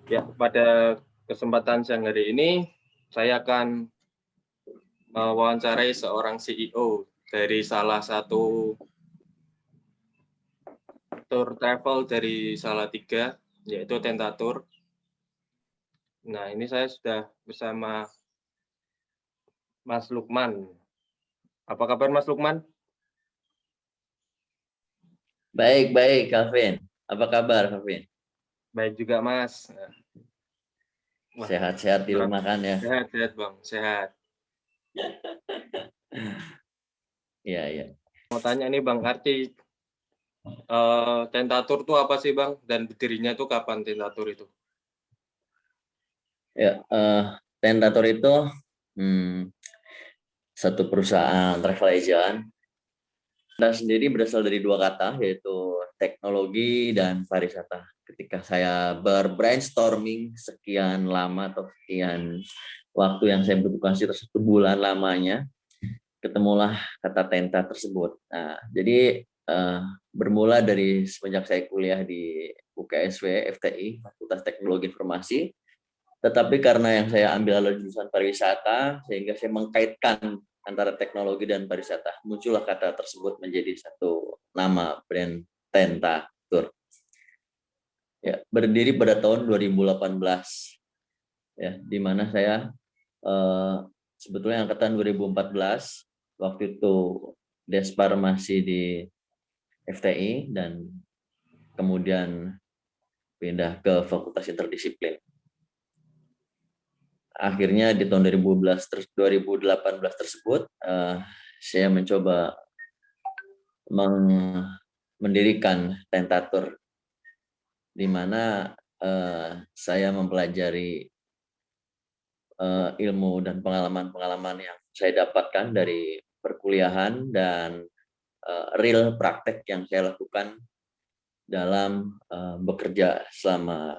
Ya, pada kesempatan siang hari ini, saya akan mewawancarai seorang CEO dari salah satu tour travel dari Salatiga, yaitu Tentatur. Nah, ini saya sudah bersama Mas Lukman. Apa kabar Mas Lukman? Baik, Calvin. Apa kabar, Calvin? Baik juga, Mas. Wah, Sehat-sehat di rumah kan ya? sehat, Bang. Sehat. Iya, iya. Mau tanya nih, Bang, arti Tentatur itu apa sih, Bang? Dan berdirinya itu kapan Tentatur itu? Ya, Tentator itu satu perusahaan travel agent dan sendiri berasal dari dua kata, yaitu teknologi dan pariwisata. Ketika saya berbrainstorming sekian lama atau sekian waktu yang saya butuhkan, sekitar 1 bulan lamanya, ketemulah kata Tenta tersebut. Nah, jadi bermula dari semenjak saya kuliah di UKSW FTI, Fakultas Teknologi Informasi, tetapi karena yang saya ambil adalah jurusan pariwisata, sehingga saya mengkaitkan antara teknologi dan pariwisata. Muncullah kata tersebut menjadi satu nama brand Tenta Tour. Ya, berdiri pada tahun 2018. Ya, di mana saya sebetulnya angkatan 2014, waktu itu Despar masih di FTI dan kemudian pindah ke Fakultas Interdisiplin. Akhirnya di tahun 2018 tersebut, saya mencoba mendirikan Tentatur, di mana saya mempelajari ilmu dan pengalaman-pengalaman yang saya dapatkan dari perkuliahan dan real praktek yang saya lakukan dalam bekerja selama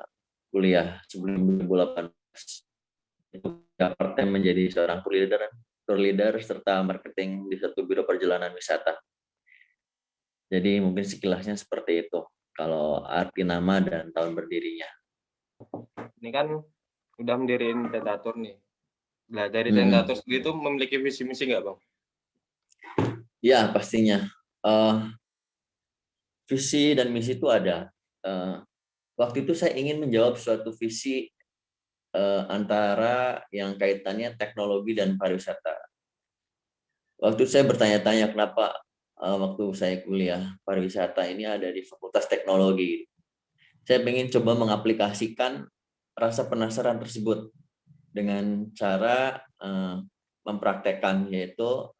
kuliah sebelum 2018. Itu part-time menjadi seorang tour leader serta marketing di satu biro perjalanan wisata. Jadi mungkin sekilasnya seperti itu kalau arti nama dan tahun berdirinya. Ini kan udah mendiriin Tentatur nih. Nah, dari Tentatur sendiri itu memiliki visi misi nggak, Bang? Ya, pastinya. Visi dan misi itu ada. Waktu itu saya ingin menjawab suatu visi antara yang kaitannya teknologi dan pariwisata. Waktu saya bertanya-tanya kenapa waktu saya kuliah pariwisata ini ada di Fakultas Teknologi. Saya ingin coba mengaplikasikan rasa penasaran tersebut dengan cara mempraktekkan, yaitu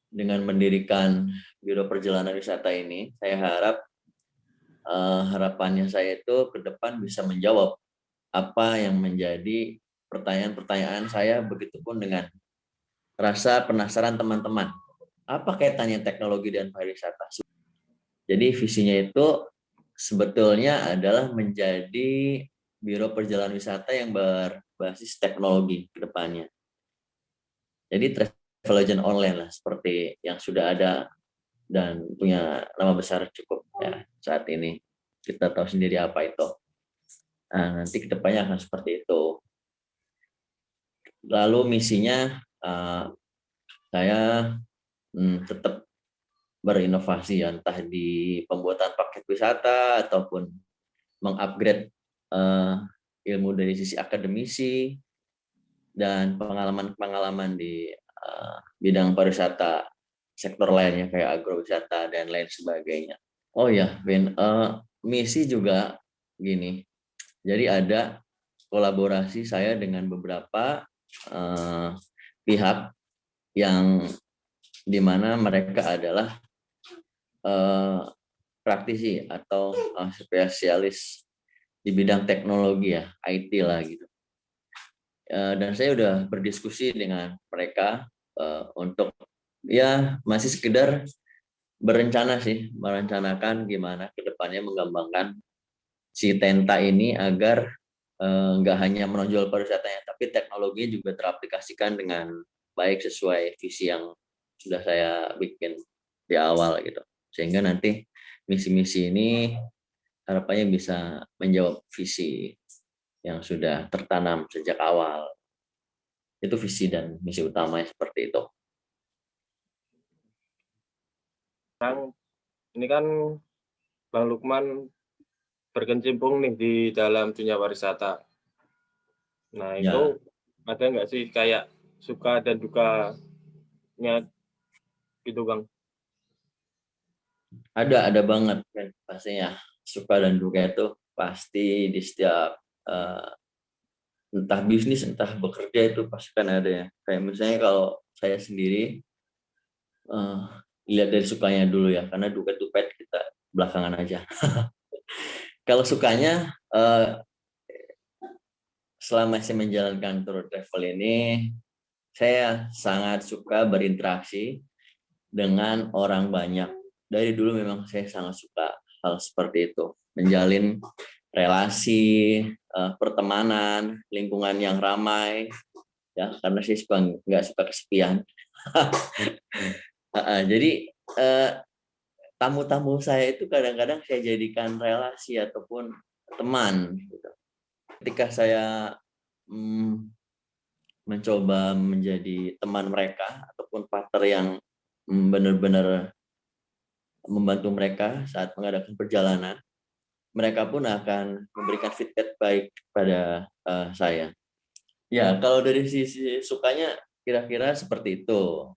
dengan mendirikan Biro Perjalanan Wisata ini. Saya harap harapannya saya itu ke depan bisa menjawab apa yang menjadi pertanyaan-pertanyaan saya, begitupun dengan rasa penasaran teman-teman. Apa kaitannya teknologi dan pariwisata? Jadi visinya itu sebetulnya adalah menjadi biro perjalanan wisata yang berbasis teknologi ke depannya. Jadi travel agent online lah, seperti yang sudah ada dan punya nama besar cukup ya saat ini. Kita tahu sendiri apa itu. Nah, nanti ke depannya akan seperti itu. Lalu misinya saya tetap berinovasi, entah di pembuatan paket wisata ataupun mengupgrade ilmu dari sisi akademisi dan pengalaman-pengalaman di bidang pariwisata sektor lainnya kayak agrowisata dan lain sebagainya. Oh ya, Ben, misi juga gini. Jadi ada kolaborasi saya dengan beberapa pihak yang dimana mereka adalah praktisi atau spesialis di bidang teknologi ya, IT lah gitu. Dan saya udah berdiskusi dengan mereka untuk ya masih sekedar berencana sih, merencanakan gimana ke depannya mengembangkan si Tenta ini agar nggak hanya menonjol pariwisatanya, tapi teknologinya juga teraplikasikan dengan baik sesuai visi yang sudah saya bikin di awal gitu. Sehingga nanti misi-misi ini harapannya bisa menjawab visi yang sudah tertanam sejak awal. Itu visi dan misi utamanya seperti itu. Ini kan Bang Lukman berkecimpung nih di dalam dunia pariwisata. Nah, Ya, itu ada nggak sih kayak suka dan dukanya gitu, Bang? ada banget kan pastinya. Suka dan duka itu pasti di setiap entah bisnis entah bekerja itu pasti kan ada ya. Kayak misalnya kalau saya sendiri eh, lihat dari sukanya dulu ya, karena duka itu pet kita belakangan aja. Kalau sukanya selama saya menjalankan tour travel ini, saya sangat suka berinteraksi dengan orang banyak. Dari dulu memang saya sangat suka hal seperti itu, menjalin relasi, pertemanan, lingkungan yang ramai, ya karena saya nggak suka kesepian. Jadi tamu-tamu saya itu kadang-kadang saya jadikan relasi ataupun teman. Gitu. Ketika saya mencoba menjadi teman mereka ataupun partner yang benar-benar membantu mereka saat mengadakan perjalanan, mereka pun akan memberikan feedback baik pada saya. Ya, kalau dari sisi sukanya kira-kira seperti itu.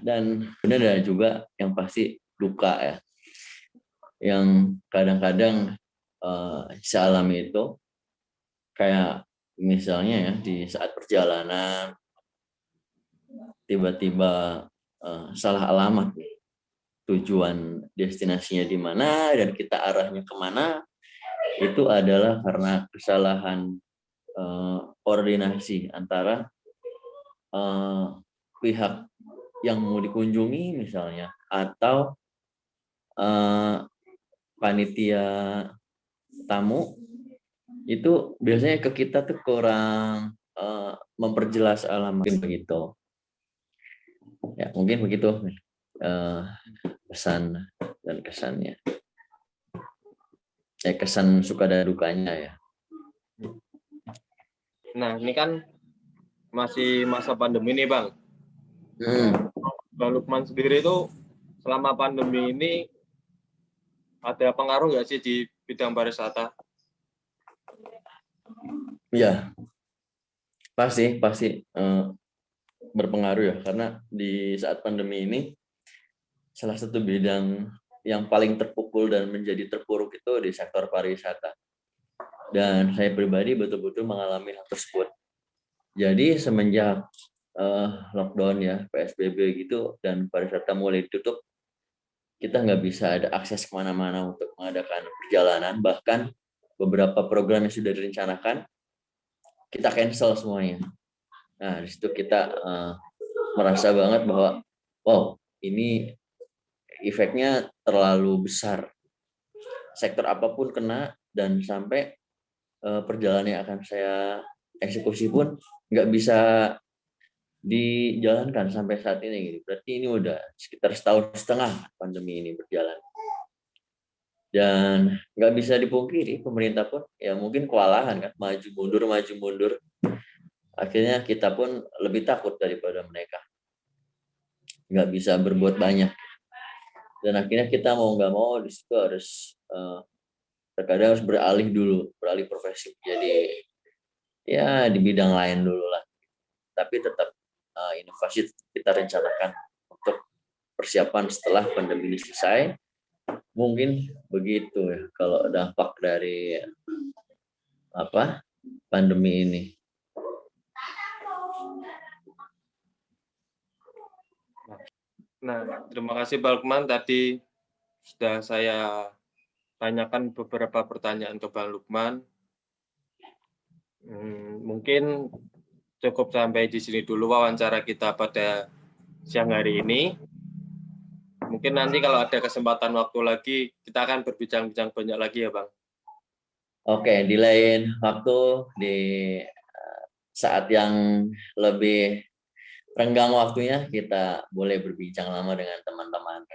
Dan benar ada juga yang pasti duka ya, yang kadang-kadang saya alami itu kayak misalnya ya di saat perjalanan tiba-tiba salah alamat nih, tujuan destinasinya di mana dan kita arahnya kemana, itu adalah karena kesalahan koordinasi antara pihak yang mau dikunjungi misalnya atau panitia tamu itu biasanya ke kita tuh kurang memperjelas alamat begitu. Ya mungkin begitu pesan dan kesannya. Kesan suka dan dukanya ya. Nah, ini kan masih masa pandemi nih, Bang. Bang Lukman sendiri itu selama pandemi ini ada pengaruh nggak sih di bidang pariwisata? Ya, pasti berpengaruh ya, karena di saat pandemi ini salah satu bidang yang paling terpukul dan menjadi terpuruk itu di sektor pariwisata. Dan saya pribadi betul-betul mengalami hal tersebut. Jadi semenjak lockdown ya, PSBB gitu, dan pariwisata mulai ditutup, kita nggak bisa ada akses kemana-mana untuk mengadakan perjalanan. Bahkan beberapa program yang sudah direncanakan, kita cancel semuanya. Nah, di situ kita merasa banget bahwa, wow, ini efeknya terlalu besar. Sektor apapun kena, dan sampai perjalanan yang akan saya eksekusi pun nggak bisa dijalankan sampai saat ini. Gitu. Berarti ini udah sekitar 1,5 tahun pandemi ini berjalan. Dan nggak bisa dipungkiri pemerintah pun ya mungkin kewalahan kan, maju mundur. Akhirnya kita pun lebih takut daripada mereka. Nggak bisa berbuat banyak. Dan akhirnya kita mau nggak mau di situ harus terkadang harus beralih profesi jadi ya di bidang lain dulu lah. Tapi tetap inovasi kita rencanakan untuk persiapan setelah pandemi ini selesai. Mungkin begitu ya kalau dampak dari pandemi ini. Nah, terima kasih Bang Lukman. Tadi sudah saya tanyakan beberapa pertanyaan ke Bang Lukman. Mungkin cukup sampai di sini dulu wawancara kita pada siang hari ini. Mungkin nanti kalau ada kesempatan waktu lagi, kita akan berbincang-bincang banyak lagi ya, Bang. Oke, di lain waktu, di saat yang lebih renggang waktunya, kita boleh berbincang lama dengan teman-teman.